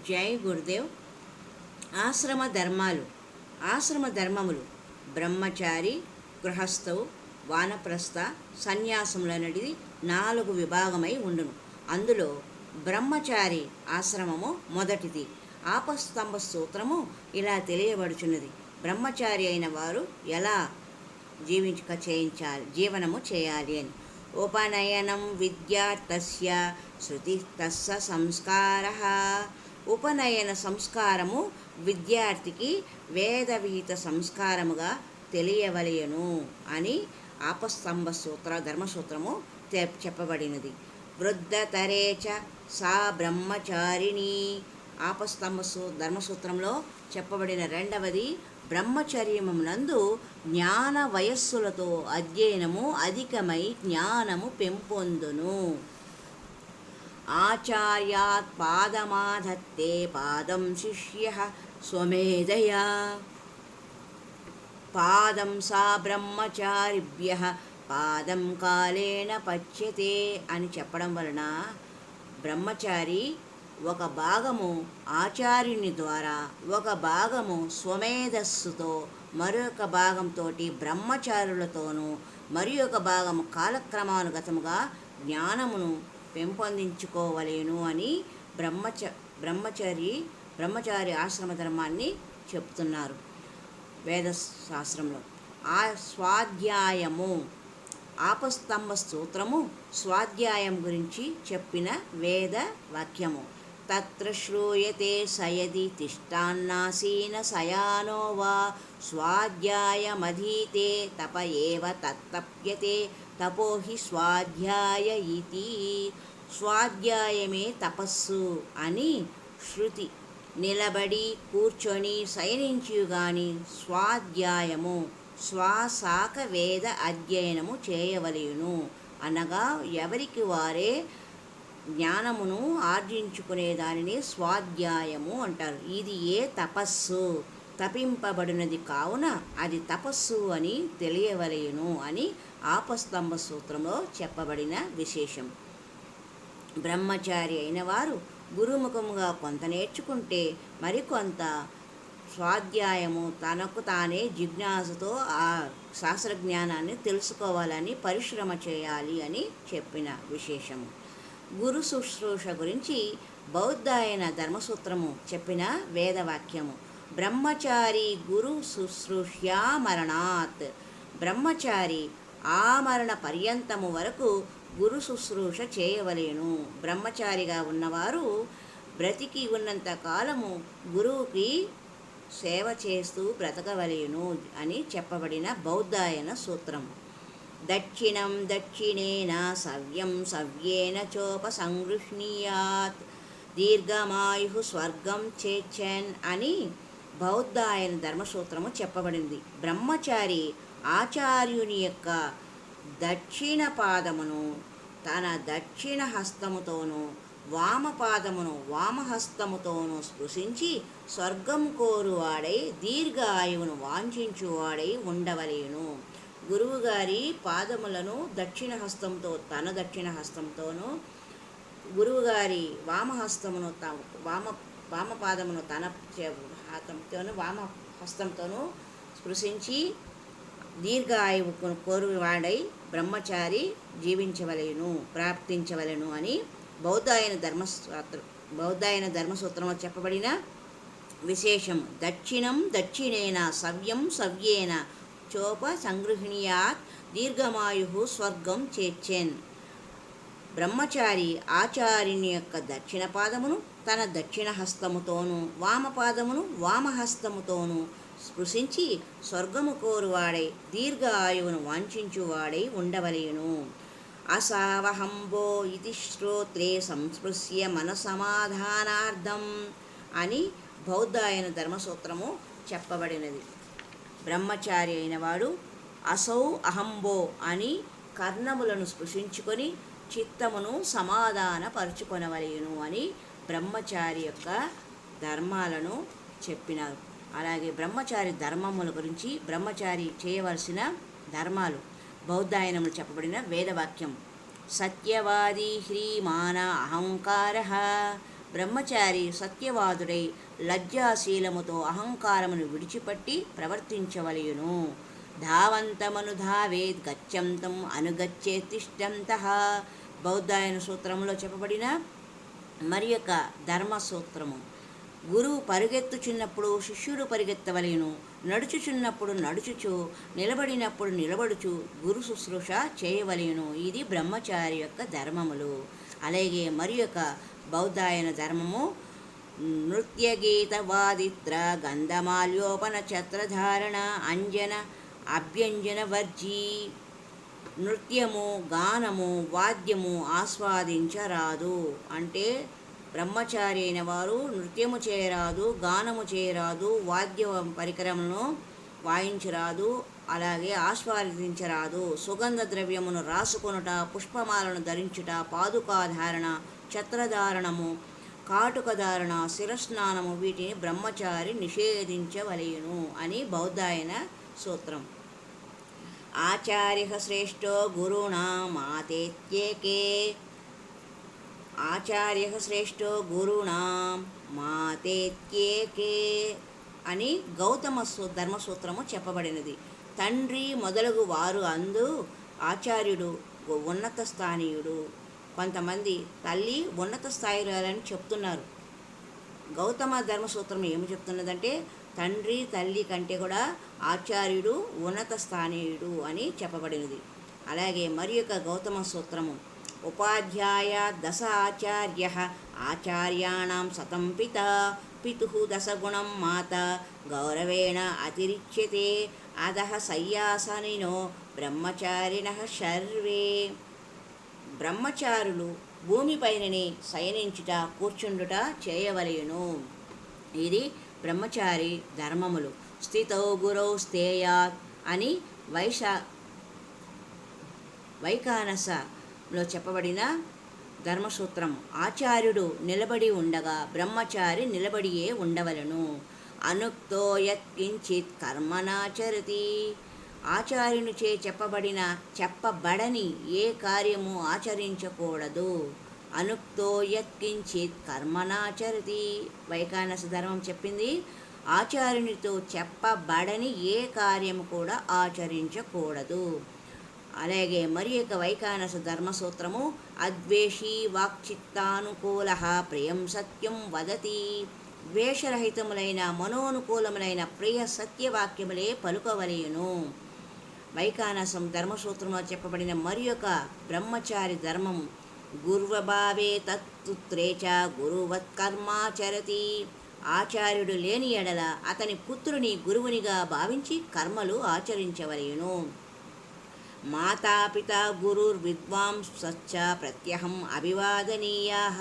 జై గురుదేవ్. ఆశ్రమ ధర్మములు బ్రహ్మచారి, గృహస్థవు, వానప్రస్థ, సన్యాసములనది 4 విభాగమై ఉండును. అందులో బ్రహ్మచారి ఆశ్రమము మొదటిది. ఆపస్తంభ సూత్రము ఇలా తెలియబడుచున్నది. బ్రహ్మచారి అయిన వారు ఎలా జీవనము చేయాలి అని. ఉపనయనం విద్యార్థస్య శృతిస్తస్య సంస్కారః. ఉపనయన సంస్కారము విద్యార్థికి వేదవిహిత సంస్కారముగా తెలియవలయను అని ఆపస్తంభ ధర్మసూత్రము చెప్పబడినది. వృద్ధతరేచ సా బ్రహ్మచారిణి. ఆపస్తంభ ధర్మసూత్రంలో చెప్పబడిన రెండవది, బ్రహ్మచర్యమునందు జ్ఞాన వయస్సులతో అధ్యయనము అధికమై జ్ఞానము పెంపొందును. ఆచార్యాత్ పాదమాధత్తే పాదం శిష్యః స్వమేధయా. పాదం సా బ్రహ్మచారిభ్యః పాదం కాలేన పచ్యతే అని చెప్పడం వలన బ్రహ్మచారి ఒక భాగము ఆచార్యుని ద్వారా, ఒక భాగము స్వమేధస్సుతో, మరొక భాగంతో బ్రహ్మచారులతోనూ, మరి ఒక భాగము కాలక్రమానుగతముగా జ్ఞానమును పెంపొందించుకోవలేను అని బ్రహ్మచారి ఆశ్రమ ధర్మాన్ని చెప్తున్నారు వేదశాస్త్రంలో. స్వాధ్యాయము. ఆపస్తంభ సూత్రము స్వాధ్యాయం గురించి చెప్పిన వేద వాక్యము. తత్ర శ్రూయతే సయది తిష్టాన్నాసీన శయానో వా స్వాధ్యాయమధీతే తప ఏవ తత్తప్యతే తపోహి స్వాధ్యాయ ఇతి. స్వాధ్యాయమే తపస్సు అని శృతి. నిలబడి, కూర్చొని, శయనించియుగాని స్వాధ్యాయము స్వశాఖ వేద అధ్యయనము చేయవలెను అనగా ఎవరికి వారే జ్ఞానమును ఆర్జించుకునే దానిని స్వాధ్యాయము అంటారు. ఇది తపస్సు, తపింపబడినది కావున అది తపస్సు అని తెలియవలెను అని ఆపస్తంభ సూత్రంలో చెప్పబడిన విశేషం. బ్రహ్మచారి అయిన వారు గురుముఖముగా కొంత నేర్చుకుంటే మరికొంత స్వాధ్యాయము తనకు తానే జిజ్ఞాసతో ఆ శాస్త్రజ్ఞానాన్ని తెలుసుకోవాలని పరిశ్రమ చేయాలి అని చెప్పిన విశేషము. గురు శుశ్రూష గురించి బౌద్ధాయన ధర్మసూత్రము చెప్పిన వేదవాక్యము. బ్రహ్మచారి గురు శుశ్రూష్యా మరణాత్. బ్రహ్మచారి ఆమరణ పర్యంతము వరకు గురు శుశ్రూష చేయవలేను. బ్రహ్మచారిగా ఉన్నవారు బ్రతికి ఉన్నంత కాలము గురువుకి సేవ చేస్తూ బ్రతకవలేను అని చెప్పబడిన బౌద్ధాయన సూత్రం. దక్షిణం దక్షిణేన సవ్యం సవ్యేన చోపసంగృహ్ణీయాత్ దీర్ఘమాయు స్వర్గం చేచ్చన్ అని బౌద్ధాయన ధర్మసూత్రము చెప్పబడింది. బ్రహ్మచారి ఆచార్యుని యొక్క దక్షిణ పాదమును తన దక్షిణ హస్తముతోనూ, వామపాదమును వామహస్తముతోనూ స్పృశించి స్వర్గం కోరువాడై దీర్ఘాయువును వాంఛించువాడై ఉండవలేను. గురువుగారి పాదములను దక్షిణ హస్తంతో తన దక్షిణ హస్తంతోనూ, గురువుగారి వామహస్తమును వామపాదమును తన హాతంతోనూ వామహస్తంతోనూ స్పృశించి దీర్ఘాయువు కోరువాడై బ్రహ్మచారి జీవించవలెను, ప్రాప్తించవలెను అని బౌద్ధాయన ధర్మసూత్రంలో చెప్పబడిన విశేషం. దక్షిణం దక్షిణేన సవ్యం సవ్యేన చోప సంగృహ్ణీయాత్ దీర్ఘమాయు స్వర్గం చేర్చెన్. బ్రహ్మచారి ఆచార్యుని యొక్క దక్షిణ పాదమును తన దక్షిణ హస్తముతోనూ, వామపాదమును వామహస్తముతోనూ స్పృశించి స్వర్గము కోరువాడై దీర్ఘాయువును వాంఛించువాడై ఉండవలేను. అసావహంబో ఇది శ్రోత్రే సంస్పృశ్య మనసమాధానార్థం అని బౌద్ధాయన ధర్మసూత్రము చెప్పబడినది. బ్రహ్మచారి అయినవాడు అసౌ అహంబో అని కర్ణములను స్పృశించుకొని చిత్తమును సమాధానపరుచుకొనవలెను అని బ్రహ్మచారి యొక్క ధర్మాలను చెప్పినారు. అలాగే బ్రహ్మచారి ధర్మముల గురించి, బ్రహ్మచారి చేయవలసిన ధర్మాలు బౌద్ధాయనములు చెప్పబడిన వేదవాక్యం. సత్యవాది హ్రీమాన అహంకారః బ్రహ్మచారి సత్యవాదుడై లజ్జాశీలముతో అహంకారమును విడిచిపట్టి ప్రవర్తించవలయును. ధావంతమను ధావేద్ గచ్చంతం అనుగచ్చే తిష్టంతః. బౌద్ధాయన సూత్రంలో చెప్పబడిన మరి యొక్క ధర్మసూత్రము. గురువు పరిగెత్తుచున్నప్పుడు శిష్యుడు పరిగెత్తవలెను. నడుచుచున్నప్పుడు నడుచుచు, నిలబడినప్పుడు నిలబడుచు గురు శుశ్రూష చేయవలెను. ఇది బ్రహ్మచారి యొక్క ధర్మములు. అలాగే మరి యొక్క బౌద్ధాయన ధర్మము నృత్యగీత వాదిత్ర గంధమాల్యోపన ఛత్రధారణ అంజన అభ్యంజన వర్జీ. నృత్యము, గానము, వాద్యము ఆస్వాదించరాదు. అంటే బ్రహ్మచారి అయిన వారు నృత్యము చేయరాదు, గానము చేయరాదు, వాద్య పరికరములను వాయించరాదు, అలాగే ఆస్వాదించరాదు. సుగంధ ద్రవ్యమును రాసుకొనుట, పుష్పమాలను ధరించుట, పాదుకాధారణ, ఛత్రధారణము, కాటుకధారణ, శిరస్నానము వీటిని బ్రహ్మచారి నిషేధించవలెను అని బౌద్ధాయన సూత్రం. ఆచార్య శ్రేష్టో గురుణామాతేత్యేకే. ఆచార్య శ్రేష్టో గురుణాం మాతేత్యేకే అని గౌతమ ధర్మసూత్రము చెప్పబడినది. తండ్రి మొదలగు వారు అందు ఆచార్యుడు ఉన్నత స్థానీయుడు. కొంతమంది తల్లి ఉన్నత స్థాయిలో అని చెప్తున్నారు. గౌతమ ధర్మసూత్రం ఏమి చెప్తున్నదంటే తండ్రి తల్లి కంటే కూడా ఆచార్యుడు ఉన్నత స్థానీయుడు అని చెప్పబడినది. అలాగే మరి యొక్క గౌతమ సూత్రము ఉపాధ్యాయ దశ ఆచార్య ఆచార్యాణం శతం పిత పితుః దశగుణం మాత గౌరవేణ అతిరిచ్యతే అధః సయ్యాసనినో బ్రహ్మచారిణః సర్వే. బ్రహ్మచారులు భూమిపైననే శయనించుట, కూర్చుండుట చేయవలెను. ఇది బ్రహ్మచారి ధర్మములు. స్థితౌ గురౌ స్థేయాత్ అని వైఖానసలో చెప్పబడిన ధర్మసూత్రం. ఆచార్యుడు నిలబడి ఉండగా బ్రహ్మచారి నిలబడియే ఉండవలను. అనుక్తో యత్కించిత్ కర్మనాచరతి. ఆచార్యునిచే చెప్పబడని ఏ కార్యము ఆచరించకూడదు. అనుక్తో యత్కించిత్ కర్మనాచరతి. వైఖానస ధర్మం చెప్పింది ఆచార్యునితో చెప్పబడని ఏ కార్యము కూడా ఆచరించకూడదు. అలాగే మరి యొక్క వైఖానస ధర్మసూత్రము అద్వేషీ వాక్చిత్తానుకూల ప్రియం సత్యం వదతి. ద్వేషరహితములైన మనోనుకూలములైన ప్రియ సత్యవాక్యములే పలుకవలెను. వైఖానసం ధర్మసూత్రంలో చెప్పబడిన మరి యొక్క బ్రహ్మచారి ధర్మము గుర్వభావే తత్పుత్రే చ గురువత్కర్మాచరతి. ఆచార్యుడు లేని ఎడల అతని పుత్రుని గురువునిగా భావించి కర్మలు ఆచరించవలెను. మాతాపిత గురుర్విద్వాంసశ్చ ప్రత్యహం అభివాదనీయాః.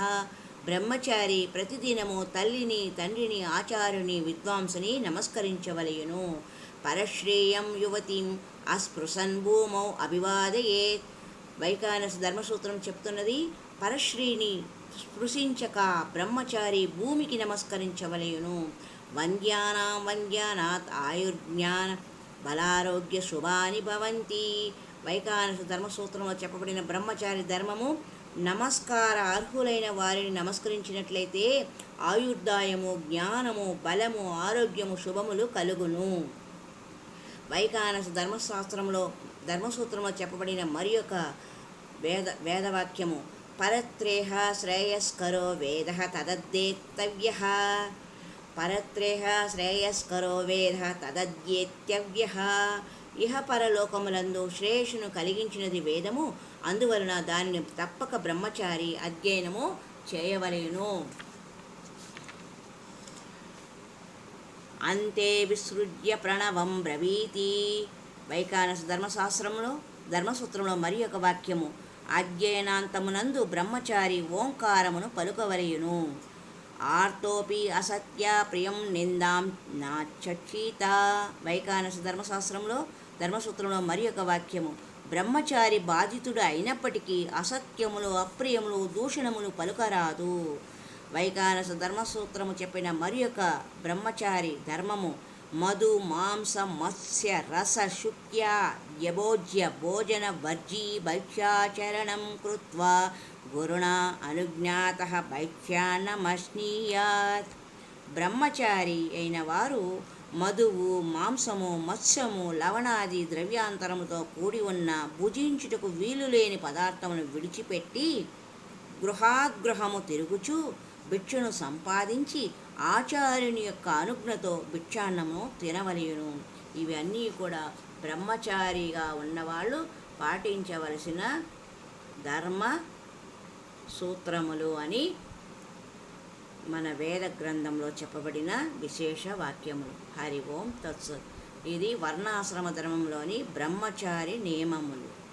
బ్రహ్మచారి ప్రతిదినము తల్లిని, తండ్రిని, ఆచార్యుని, విద్వాంసుని నమస్కరించవలెను. పరశ్రేయం యువతిం అస్పృశన్ భూమౌ అభివాదయేత్. వైఖానస ధర్మసూత్రం చెప్తున్నది పరశ్రీని స్పృశించక బ్రహ్మచారి భూమికి నమస్కరించవలెను. వంద్యానాం వంద్యానాత్ ఆయుర్జ్ఞాన బలారోగ్య శుభాని భవంతి. వైఖానస ధర్మసూత్రంలో చెప్పబడిన బ్రహ్మచారి ధర్మము నమస్కార అర్హులైన వారిని నమస్కరించినట్లయితే ఆయుర్దాయము, జ్ఞానము, బలము, ఆరోగ్యము, శుభములు కలుగును. వైఖానస ధర్మసూత్రంలో చెప్పబడిన మరి యొక్క వేదవాక్యము పరత్రేహ శ్రేయస్కరో వేద తదద్యేత్తవ్యః. పరత్రేహ శ్రేయస్కరో వేద తదద్యేత్తవ్యః. ఇహ పరలోకములందు శ్రేయస్సును కలిగించినది వేదము. అందువలన దానిని తప్పక బ్రహ్మచారి అధ్యయనము చేయవలెను. అంతే విసృజ్య ప్రణవం బ్రవీతి. వైఖానస ధర్మసూత్రంలో మరి ఒక వాక్యము అధ్యయనాంతమునందు బ్రహ్మచారి ఓంకారమును పలుకవలెను. ఆర్తోపి అసత్య ప్రియం నిందాం నాచక్షీత. వైఖానస ధర్మసూత్రంలో మరి ఒక వాక్యము బ్రహ్మచారి బాధితుడు అయినప్పటికీ అసత్యములు, అప్రియములు, దూషణములు పలుకరాదు. వైఖానస ధర్మసూత్రము చెప్పిన మరి యొక్క బ్రహ్మచారి ధర్మము మధు మాంస మత్స్య రస శుక్య యభోజ్య భోజన వర్జీ భక్ష్యాచరణం కృత్వా గురుణా అనుజ్ఞాతః భైక్ష్యాన్నమశ్నీయాత్. బ్రహ్మచారి అయిన వారు మధువు, మాంసము, మత్స్యము, లవణాది ద్రవ్యాంతరముతో కూడి ఉన్న భుజించుటకు వీలులేని పదార్థమును విడిచిపెట్టి గృహాగృహము తిరుగుచూ భిక్షను సంపాదించి ఆచార్యుని యొక్క అనుజ్ఞతో భిక్షాన్నము తినవలయును. ఇవన్నీ కూడా బ్రహ్మచారిగా ఉన్నవాళ్ళు పాటించవలసిన ధర్మ సూత్రములు అని మన వేద గ్రంథంలో చెప్పబడిన విశేష వాక్యములు. హరి ఓం తత్సత్. ఇది వర్ణాశ్రమ ధర్మంలోని బ్రహ్మచారి నియమములు.